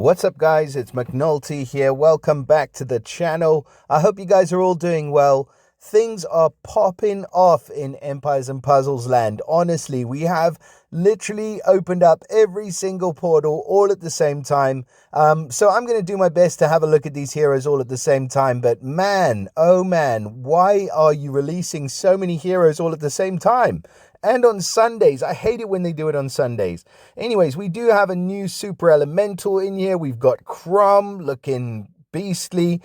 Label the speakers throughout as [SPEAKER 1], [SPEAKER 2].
[SPEAKER 1] What's up, guys? It's McNulty here. Welcome back to the channel. I hope you guys are all doing well. Things are popping off in Empires and Puzzles land. Honestly, we have literally opened up every single portal all at the same time. So I'm going to do my best to have a look at these heroes all at the same time. But man, oh man, why are you releasing so many heroes all at the same time? And on Sundays. I hate it when they do it on Sundays. Anyways, we do have a new super elemental in here. We've got Craum looking beastly.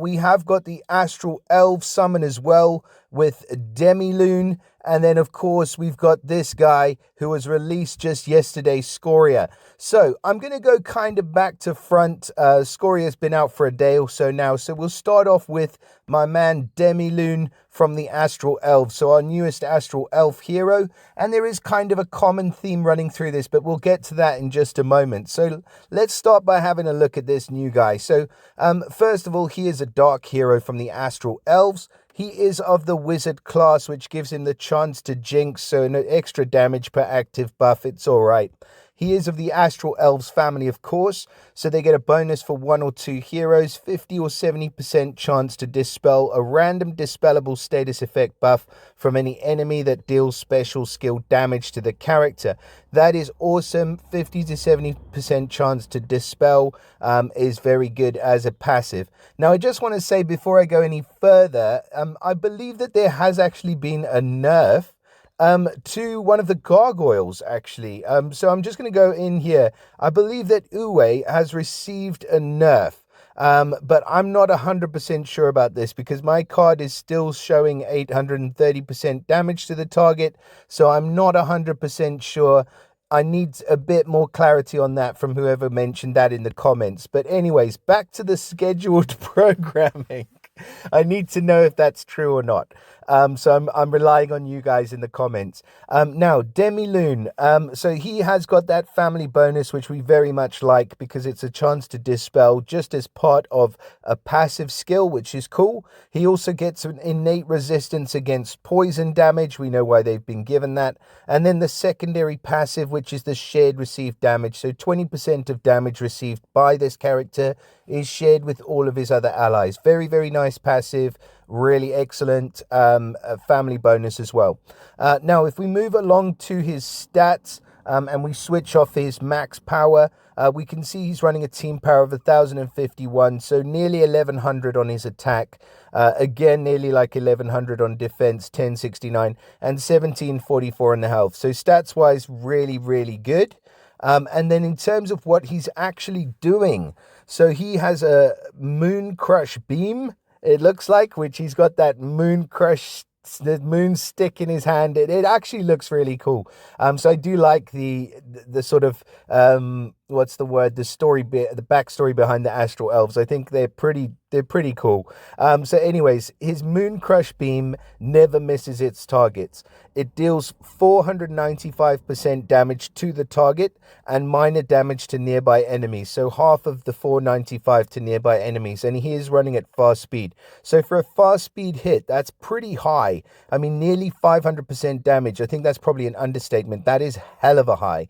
[SPEAKER 1] We have got the Astral Elf summon as well with Demilune. And then, of course, we've got this guy who was released just yesterday, Scoria. So I'm going to go kind of back to front. Scoria's been out for a day or so now. So we'll start off with my man Demilune from the Astral Elf. So our newest Astral Elf hero. And there is kind of a common theme running through this, but we'll get to that in just a moment. So let's start by having a look at this new guy. So first of all, he is a dark hero from the Astral Elves. He is of the wizard class, which gives him the chance to jinx, so no extra damage per active buff. It's all right. He is of the Astral Elves family, of course, so they get a bonus for 1 or 2 heroes, 50 or 70% chance to dispel a random dispellable status effect buff from any enemy that deals special skill damage to the character. That is awesome. 50 to 70% chance to dispel is very good as a passive. Now, I just want to say before I go any further, I believe that there has actually been a nerf to one of the gargoyles, actually. So I'm just going to go in here. I believe that Uwe has received a nerf, but I'm not 100% sure about this because my card is still showing 830% damage to the target, so I'm not 100% sure. I need a bit more clarity on that from whoever mentioned that in the comments. But anyways, back to the scheduled programming. I need to know if that's true or not. So I'm relying on you guys in the comments. Now, Demilune. So he has got that family bonus, which we very much like because it's a chance to dispel just as part of a passive skill, which is cool. He also gets an innate resistance against poison damage. We know why they've been given that. And then the secondary passive, which is the shared received damage. So 20% of damage received by this character is shared with all of his other allies. Very, very nice passive. Really excellent family bonus as well. Now, if we move along to his stats and we switch off his max power, we can see he's running a team power of 1051, so nearly 1100 on his attack. Again, nearly like 1100 on defense, 1069, and 1744 on the health. So stats-wise, really, really good. And then in terms of what he's actually doing, so he has a Moon Crush Beam, it looks like, which he's got that Moon Crush, the moon stick in his hand. It actually looks really cool. So I do like the sort of what's the word? The backstory behind the Astral Elves. I think they're pretty cool. So anyways, his Moon Crush Beam never misses its targets. It deals 495% damage to the target and minor damage to nearby enemies. So half of the 495 to nearby enemies. And he is running at fast speed. So for a fast speed hit, that's pretty high. I mean, nearly 500% damage. I think that's probably an understatement. That is hell of a high.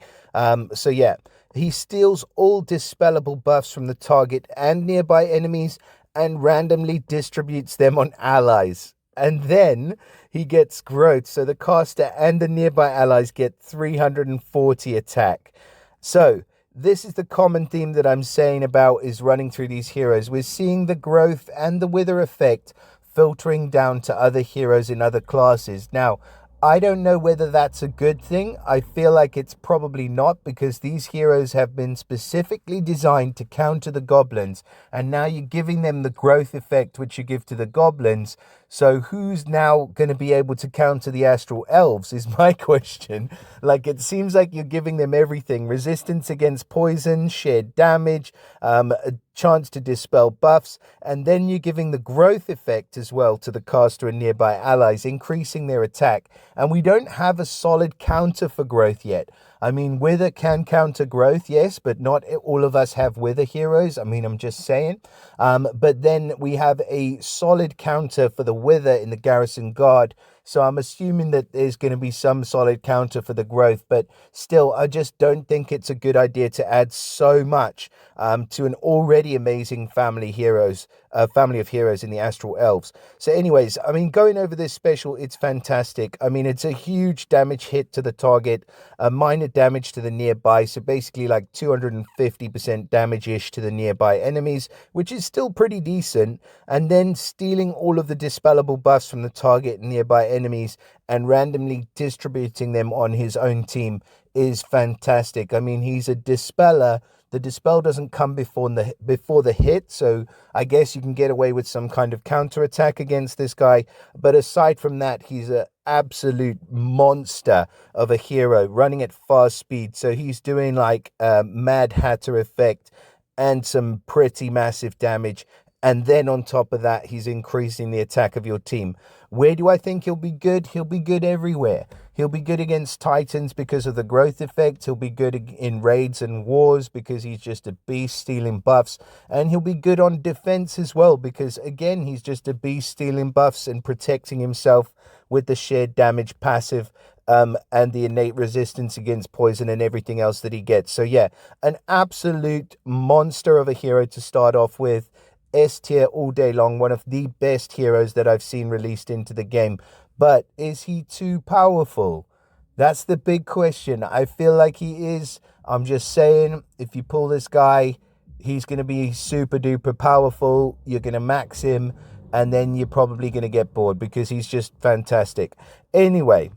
[SPEAKER 1] So yeah. He steals all dispellable buffs from the target and nearby enemies and randomly distributes them on allies. And then he gets growth, so the caster and the nearby allies get 340 attack. So this is the common theme that I'm saying about is running through these heroes. We're seeing the growth and the wither effect filtering down to other heroes in other classes. Now, I don't know whether that's a good thing. I feel like it's probably not because these heroes have been specifically designed to counter the goblins. And now you're giving them the growth effect which you give to the goblins. So who's now going to be able to counter the Astral Elves is my question. Like, it seems like you're giving them everything. Resistance against poison, shared damage, a chance to dispel buffs, and then you're giving the growth effect as well to the caster and nearby allies, increasing their attack. And we don't have a solid counter for growth yet. I mean, Wither can counter growth, yes, but not all of us have Wither heroes. I mean, I'm just saying. But then we have a solid counter for the Wither in the Garrison Guard. So I'm assuming that there's going to be some solid counter for the growth, but still, I just don't think it's a good idea to add so much to an already amazing family of heroes in the Astral Elves. So anyways, I mean, going over this special, it's fantastic. I mean, it's a huge damage hit to the target, a minor damage to the nearby, so basically like 250% damage-ish to the nearby enemies, which is still pretty decent, and then stealing all of the dispellable buffs from the target and nearby enemies and randomly distributing them on his own team is fantastic. I mean, he's a dispeller. The dispel doesn't come before the hit, so I guess you can get away with some kind of counter attack against this guy. But aside from that, he's an absolute monster of a hero running at fast speed. So he's doing like a Mad Hatter effect and some pretty massive damage. And then on top of that, he's increasing the attack of your team. Where do I think he'll be good? He'll be good everywhere. He'll be good against Titans because of the growth effect. He'll be good in raids and wars because he's just a beast stealing buffs. And he'll be good on defense as well because, again, he's just a beast stealing buffs and protecting himself with the shared damage passive and the innate resistance against poison and everything else that he gets. So, yeah, an absolute monster of a hero to start off with. S tier all day long, one of the best heroes that I've seen released into the game. But is he too powerful? That's the big question. I feel like he is. I'm just saying, if you pull this guy, he's going to be super duper powerful. You're going to max him, and then you're probably going to get bored because he's just fantastic. Anyway,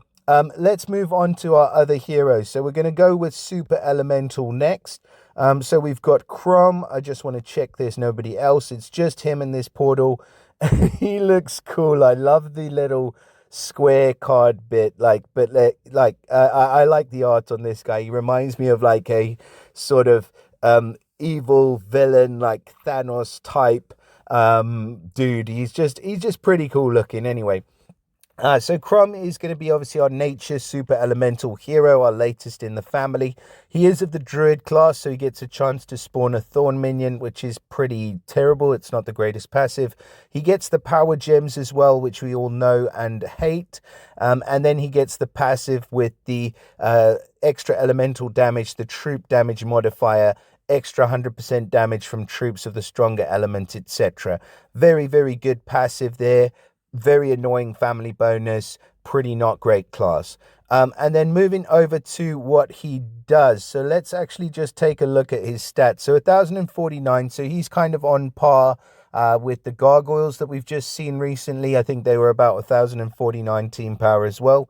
[SPEAKER 1] let's move on to our other heroes. So we're going to go with Super Elemental next. So we've got Craum. I just want to check there's nobody else. It's just him in this portal. He looks cool. I love the little square card bit. I like the art on this guy. He reminds me of like a sort of evil villain, like Thanos type dude. He's just pretty cool looking anyway. So Craum is going to be obviously our nature super elemental hero, our latest in the family. He is of the druid class, so he gets a chance to spawn a thorn minion, which is pretty terrible. It's not the greatest passive. He gets the power gems as well, which we all know and hate. And then he gets the passive with the extra elemental damage, the troop damage modifier, extra 100% damage from troops of the stronger element, etc. Very, very good passive there. Very annoying family bonus, pretty not great class. And then moving over to what he does. So let's actually just take a look at his stats. So 1049, so he's kind of on par with the gargoyles that we've just seen recently. I think they were about 1049 team power as well.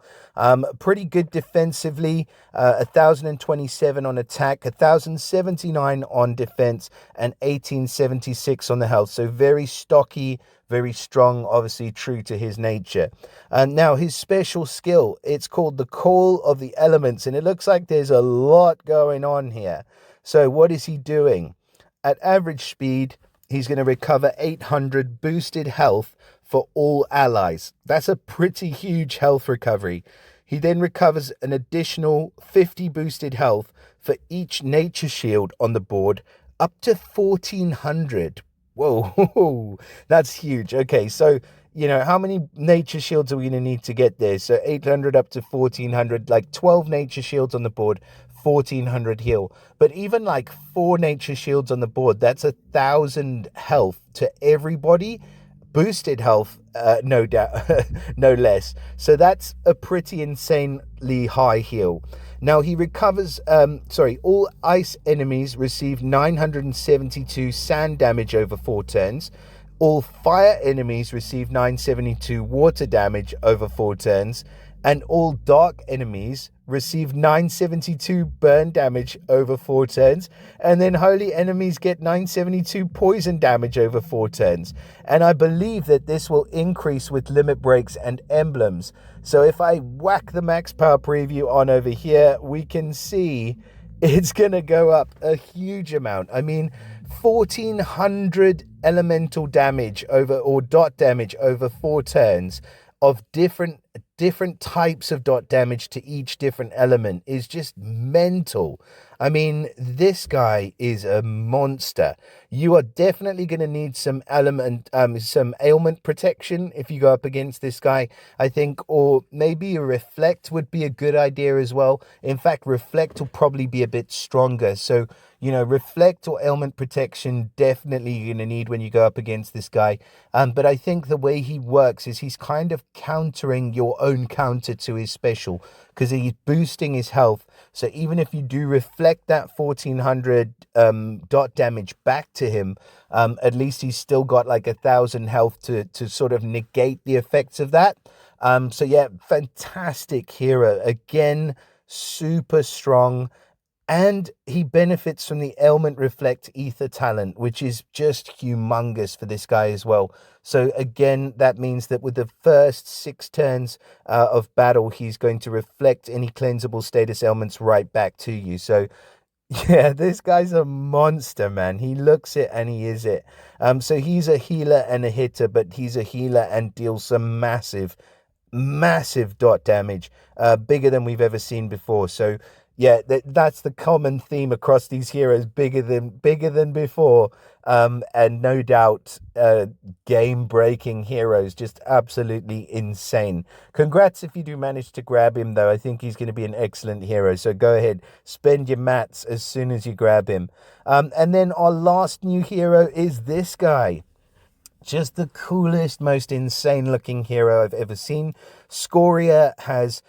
[SPEAKER 1] Pretty good defensively, 1027 on attack, 1079 on defense, and 1876 on the health. So very stocky, very strong, obviously true to his nature. Now his special skill, it's called the Call of the Elements, and it looks like there's a lot going on here. So what is he doing? At average speed, he's going to recover 800 boosted health for all allies. That's a pretty huge health recovery. He then recovers an additional 50 boosted health for each nature shield on the board, up to 1400. Whoa, that's huge. Okay, so, you know, how many nature shields are we going to need to get there? So 800 up to 1400, like 12 nature shields on the board, 1400 heal. But even like 4 nature shields on the board, that's 1,000 health to everybody. Boosted health, no doubt, no less. So that's a pretty insanely high heal. Now he recovers, all ice enemies receive 972 sand damage over 4 turns. All fire enemies receive 972 water damage over 4 turns. And all dark enemies receive 972 burn damage over 4 turns. And then holy enemies get 972 poison damage over 4 turns. And I believe that this will increase with limit breaks and emblems. So if I whack the max power preview on over here, we can see it's going to go up a huge amount. I mean, 1400 elemental damage over, or dot damage over 4 turns of different different types of dot damage to each different element is just mental. I mean, this guy is a monster. You are definitely going to need some some ailment protection if you go up against this guy, I think, or maybe a reflect would be a good idea as well. In fact, reflect will probably be a bit stronger. So, reflect or ailment protection definitely you're going to need when you go up against this guy. But I think the way he works is he's kind of countering your own counter to his special because he's boosting his health. So even if you do reflect that 1400 dot damage back to him, at least he's still got like 1,000 health to sort of negate the effects of that. So yeah, fantastic hero. Again, super strong. And he benefits from the ailment reflect ether talent, which is just humongous for this guy as well. So again, that means that with the first 6 turns of battle, he's going to reflect any cleansable status ailments right back to you. So yeah, this guy's a monster, man. He looks it and he is it. So he's a healer and a hitter, but he's a healer and deals some massive dot damage, bigger than we've ever seen before. So yeah, that's the common theme across these heroes, bigger than before, and no doubt game breaking heroes, just absolutely insane. Congrats if you do manage to grab him, though. I think he's going to be an excellent hero, so go ahead, spend your mats as soon as you grab him. And then our last new hero is this guy. Just the coolest, most insane looking hero I've ever seen. Scoria has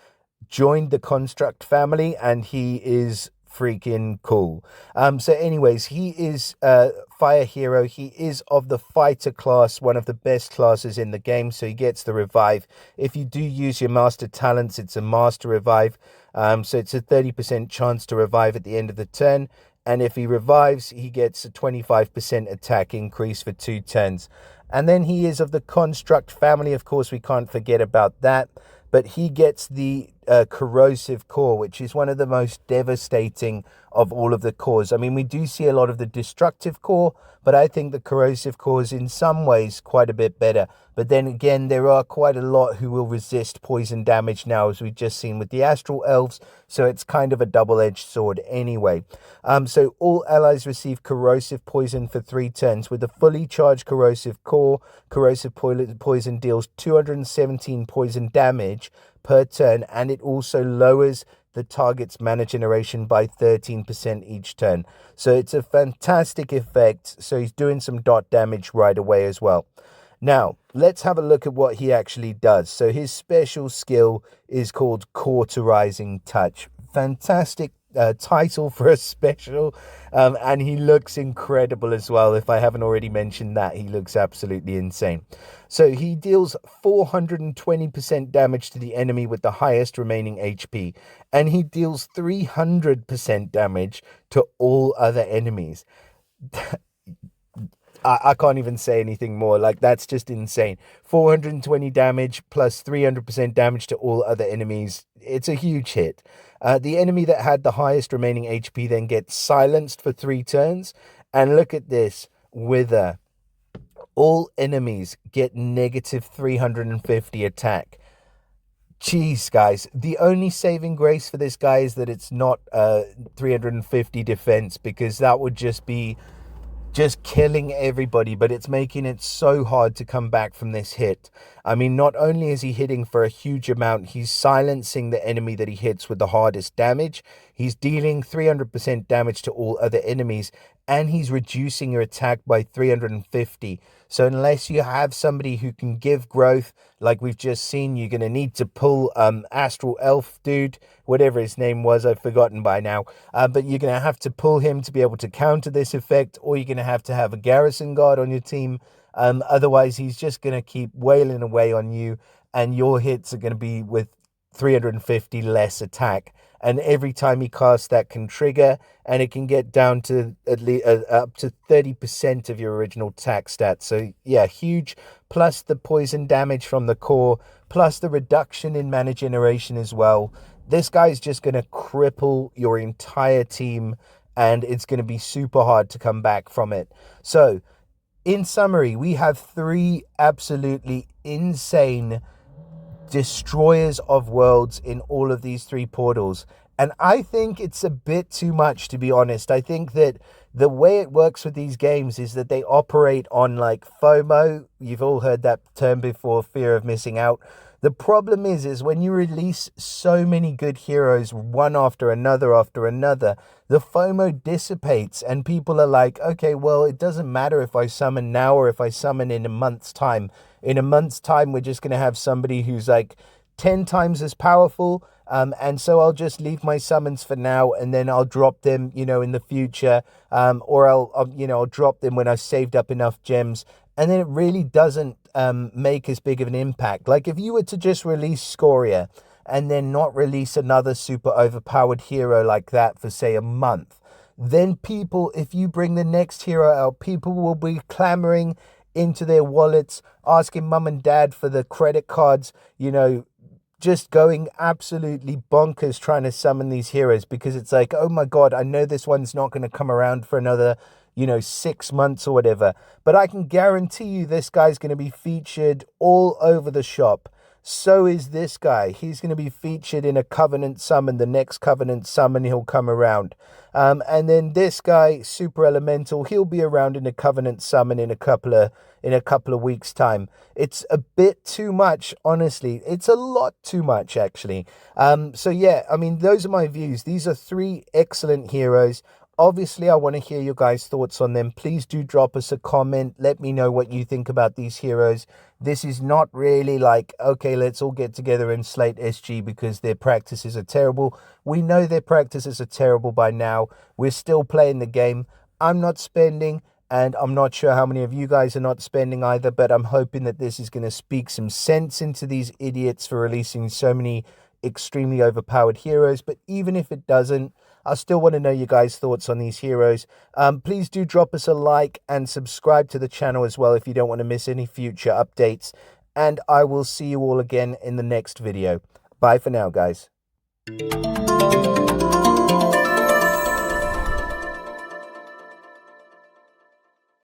[SPEAKER 1] joined the Construct family and he is freaking cool. So anyways, he is a fire hero. He is of the fighter class, one of the best classes in the game, so he gets the revive. If you do use your master talents, it's a master revive. So it's a 30% chance to revive at the end of the turn. And if he revives, he gets a 25% attack increase for 2 turns. And then he is of the Construct family. Of course, we can't forget about that. But he gets the corrosive core, which is one of the most devastating of all of the cores. I mean, we do see a lot of the destructive core, but I think the corrosive core is in some ways quite a bit better. But then again, there are quite a lot who will resist poison damage now, as we've just seen with the Astral Elves. So it's kind of a double-edged sword anyway. So all allies receive corrosive poison for 3 turns. With a fully charged corrosive core, corrosive poison deals 217 poison damage per turn, and it also lowers the target's mana generation by 13% each turn. So it's a fantastic effect. So he's doing some dot damage right away as well. Now, let's have a look at what he actually does. So his special skill is called Cauterizing Touch. Fantastic title for a special, and he looks incredible as well. If I haven't already mentioned that, he looks absolutely insane. So he deals 420% damage to the enemy with the highest remaining HP, and he deals 300% damage to all other enemies. I can't even say anything more. Like, that's just insane. 420 damage plus 300% damage to all other enemies. It's a huge hit. The enemy that had the highest remaining HP then gets silenced for 3 turns. And look at this. Wither. All enemies get negative 350 attack. Jeez, guys. The only saving grace for this guy is that it's not 350 defense, because that would just be killing everybody, but it's making it so hard to come back from this hit. I mean, not only is he hitting for a huge amount, he's silencing the enemy that he hits with the hardest damage. He's dealing 300% damage to all other enemies, and he's reducing your attack by 350. So unless you have somebody who can give growth, like we've just seen, you're going to need to pull Astral Elf dude, whatever his name was, I've forgotten by now. But you're going to have to pull him to be able to counter this effect, or you're going to have a garrison guard on your team. Otherwise, he's just going to keep wailing away on you, and your hits are going to be with 350 less attack. And every time he casts, that can trigger, and it can get down to at least up to 30% of your original attack stats. So yeah, huge. Plus the poison damage from the core, plus the reduction in mana generation as well. This guy's just going to cripple your entire team, and it's going to be super hard to come back from it. So in summary, we have 3 absolutely insane destroyers of worlds in all of these 3 portals. And I think it's a bit too much, to be honest. I think that the way it works with these games is that they operate on like FOMO. You've all heard that term before, fear of missing out. The problem is when you release so many good heroes one after another, the FOMO dissipates and people are like, okay, well, it doesn't matter if I summon now or if I summon in a month's time. In a month's time, we're just going to have somebody who's like 10 times as powerful. And so I'll just leave my summons for now, and then I'll drop them, in the future. Or I'll drop them when I've saved up enough gems. And then it really doesn't make as big of an impact. Like if you were to just release Scoria and then not release another super overpowered hero like that for, say, a month, then people, if you bring the next hero out, people will be clamoring into their wallets, asking mum and dad for the credit cards, just going absolutely bonkers trying to summon these heroes, because it's like, oh my God, I know this one's not going to come around for another 6 months or whatever, but I can guarantee you this guy's going to be featured all over the shop. So is this guy. He's going to be featured in a Covenant summon. The next Covenant summon, he'll come around. And then this guy, Super Elemental, he'll be around in a Covenant summon in a couple of weeks' time. It's a bit too much, honestly. It's a lot too much, actually. So yeah, I mean, those are my views. These are 3 excellent heroes. Obviously, I want to hear your guys' thoughts on them. Please do drop us a comment. Let me know what you think about these heroes. This is not really like, okay, let's all get together and slate SG because their practices are terrible. We know their practices are terrible by now. We're still playing the game. I'm not spending, and I'm not sure how many of you guys are not spending either, but I'm hoping that this is going to speak some sense into these idiots for releasing so many extremely overpowered heroes. But even if it doesn't, I still want to know your guys' thoughts on these heroes. Please do drop us a like and subscribe to the channel as well if you don't want to miss any future updates. And I will see you all again in the next video. Bye for now, guys.